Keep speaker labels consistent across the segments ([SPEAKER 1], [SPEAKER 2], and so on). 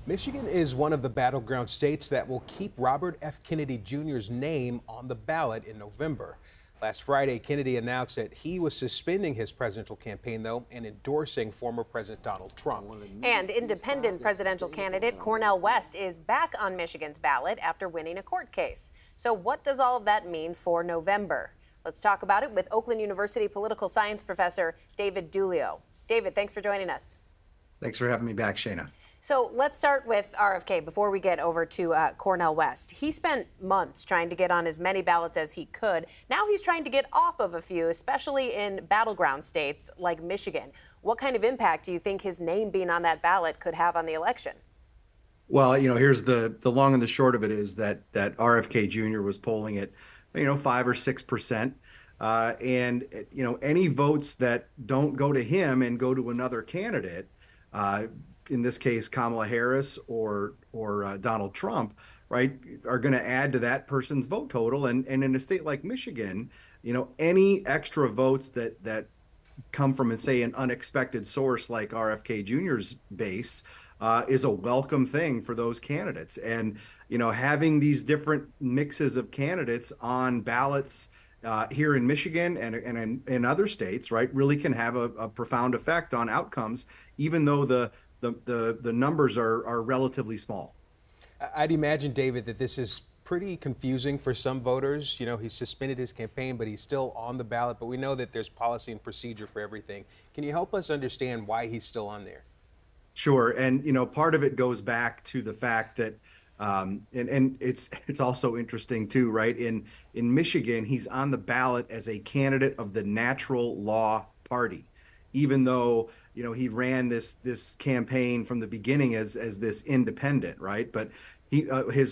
[SPEAKER 1] Michigan is one of the battleground states that will keep Robert F. Kennedy Jr.'s name on the ballot in November. Last Friday, Kennedy announced that he was suspending his presidential campaign, though, and endorsing former President Donald Trump.
[SPEAKER 2] And independent presidential candidate Cornel West is back on Michigan's ballot after winning a court case. So what does all of that mean for November? Let's talk about it with Oakland University political science professor David Dulio. David, thanks for joining us.
[SPEAKER 3] Thanks for having me back, Shayna.
[SPEAKER 2] So let's start with RFK before we get over to Cornel West. He spent months trying to get on as many ballots as he could. Now he's trying to get off of a few, especially in battleground states like Michigan. What kind of impact do you think his name being on that ballot could have on the election?
[SPEAKER 3] Well, here's the long and the short of it is that RFK Jr. was polling at, 5 or 6%. And any votes that don't go to him and go to another candidate, in this case, Kamala Harris or Donald Trump, right, are going to add to that person's vote total. And in a state like Michigan, any extra votes that come from, say, an unexpected source like RFK Jr.'s base is a welcome thing for those candidates. And, having these different mixes of candidates on ballots here in Michigan and in other states, right, really can have a profound effect on outcomes, even though the numbers are relatively small.
[SPEAKER 1] I'd imagine, David, that this is pretty confusing for some voters. He suspended his campaign, but he's still on the ballot. But we know that there's policy and procedure for everything. Can you help us understand why he's still on there?
[SPEAKER 3] Sure. And, part of it goes back to the fact that and it's also interesting, too, right? In Michigan, he's on the ballot as a candidate of the Natural Law Party, even though he ran this campaign from the beginning as this independent, right? But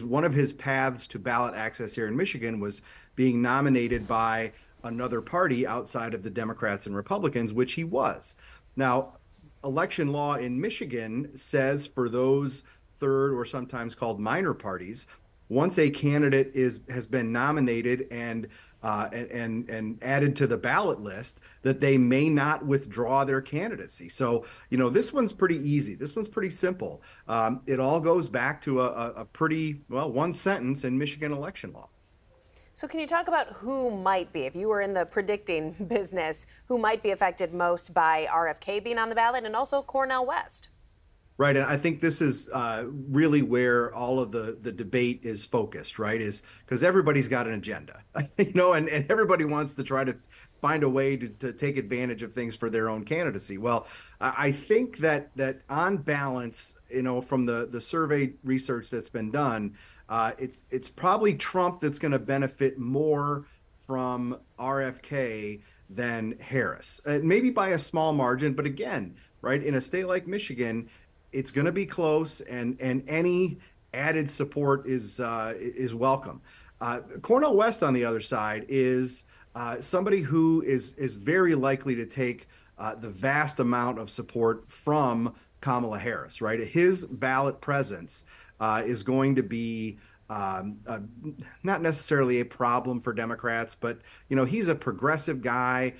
[SPEAKER 3] one of his paths to ballot access here in Michigan was being nominated by another party outside of the Democrats and Republicans, which he was. Now, election law in Michigan says for those third or sometimes called minor parties, once a candidate has been nominated and added to the ballot list, that they may not withdraw their candidacy. So, this one's pretty easy. This one's pretty simple. It all goes back to a pretty, one sentence in Michigan election law.
[SPEAKER 2] So can you talk about who might be, if you were in the predicting business, who might be affected most by RFK being on the ballot and also Cornel West?
[SPEAKER 3] Right, and I think this is really where all of the debate is focused, right? Is because everybody's got an agenda, and everybody wants to try to find a way to take advantage of things for their own candidacy. Well, I think that on balance, from the survey research that's been done, it's probably Trump that's going to benefit more from RFK than Harris, maybe by a small margin. But again, right, in a state like Michigan, it's going to be close, and any added support is welcome. Cornel West, on the other side, is somebody who is very likely to take the vast amount of support from Kamala Harris. Right, his ballot presence is going to be not necessarily a problem for Democrats, but he's a progressive guy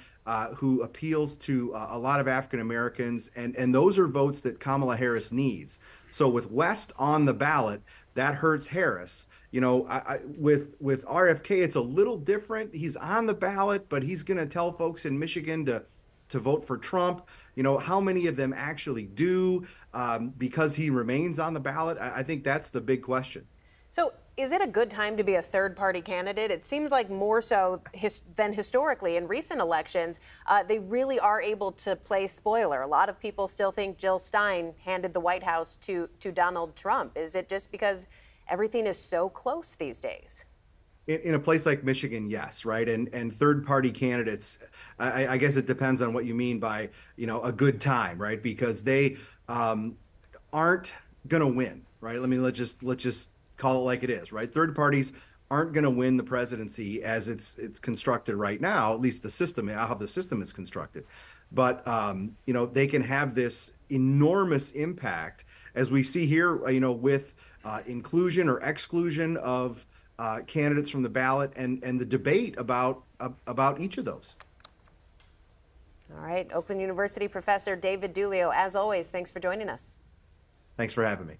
[SPEAKER 3] who appeals to a lot of African Americans, and those are votes that Kamala Harris needs. So with West on the ballot, that hurts Harris. With RFK, it's a little different. He's on the ballot, but he's going to tell folks in Michigan to vote for Trump. How many of them actually do because he remains on the ballot? I think that's the big question.
[SPEAKER 2] So is it a good time to be a third-party candidate? It seems like more so than historically in recent elections, they really are able to play spoiler. A lot of people still think Jill Stein handed the White House to Donald Trump. Is it just because everything is so close these days?
[SPEAKER 3] In a place like Michigan, yes, right? And third-party candidates, I guess it depends on what you mean by, a good time, right? Because they aren't going to win, right? Let's just call it like it is, right? Third parties aren't going to win the presidency as it's constructed right now, at least the system, how the system is constructed. But, they can have this enormous impact, as we see here, with inclusion or exclusion of candidates from the ballot and the debate about each of those.
[SPEAKER 2] All right. Oakland University professor David Dulio, as always, thanks for joining us.
[SPEAKER 3] Thanks for having me.